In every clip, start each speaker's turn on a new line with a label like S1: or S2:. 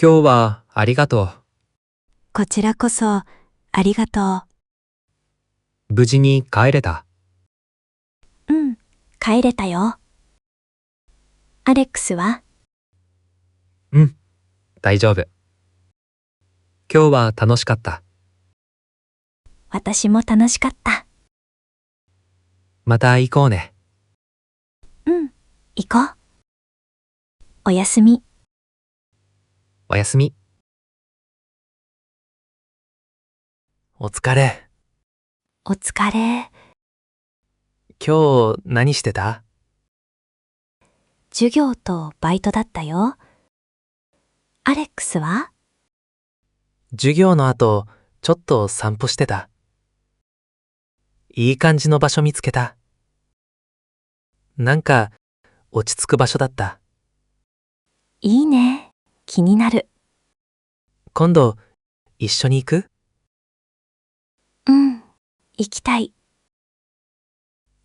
S1: 今日はありがとう。
S2: こちらこそ、ありがと
S1: 無事に帰れた。
S2: う。うん、帰れたよ。アレックスは？
S1: うん、大丈夫。今日は楽しかった。
S2: 私も楽しかった。
S1: また行こうね。
S2: うん、行こう。おやすみ。
S1: おやすみ。
S3: お疲れ。
S2: お疲れ。
S3: 今日何してた？
S2: 授業とバイトだったよ。アレックスは？
S3: 授業の後、ちょっと散歩してた。いい感じの場所見つけた。なんか、落ち着く場所だった。
S2: いいね。気になる。
S3: 今度、一緒に行く？
S2: うん、行きたい。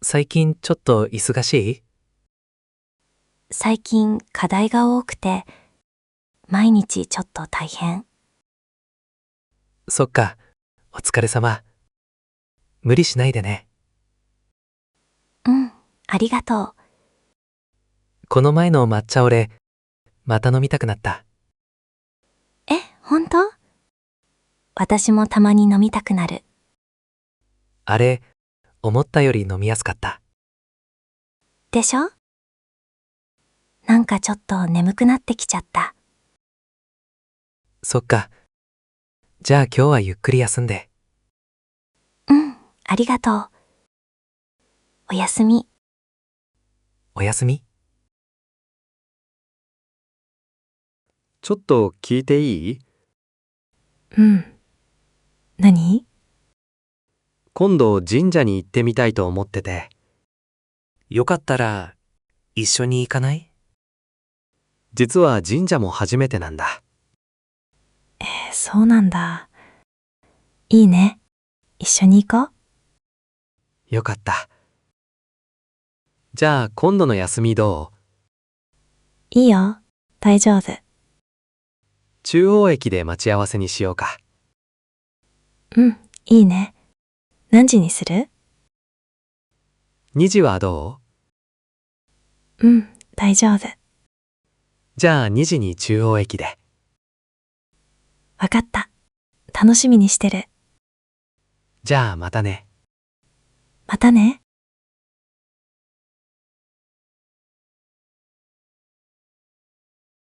S3: 最近ちょっと忙しい？
S2: 最近課題が多くて、毎日ちょっと大変。
S3: そっか、お疲れ様。無理しないでね。
S2: うん、ありがとう。
S3: この前の抹茶オレ、また飲みたくなった。
S2: え、本当？私もたまに飲みたくなる。
S3: あれ、思ったより飲みやすかった。
S2: でしょ？なんかちょっと眠くなってきちゃった。
S3: そっか。じゃあ今日はゆっくり休んで。
S2: うん、ありがとう。おやすみ。
S3: おやすみ。
S4: ちょっと聞いていい？
S2: うん。何？
S4: 今度神社に行ってみたいと思ってて。
S3: よかったら、一緒に行かない？
S4: 実は神社も初めてなんだ。
S2: そうなんだ。いいね。一緒に行こう。
S4: よかった。じゃあ今度の休みどう？
S2: いいよ。大丈夫。
S4: 中央駅で待ち合わせにしようか。
S2: うん、いいね。何時にする？
S4: 2時はどう？
S2: うん、大丈夫。
S4: じゃあ2時に中央駅で。
S2: わかった。楽しみにしてる。
S4: じゃあまたね。
S2: またね。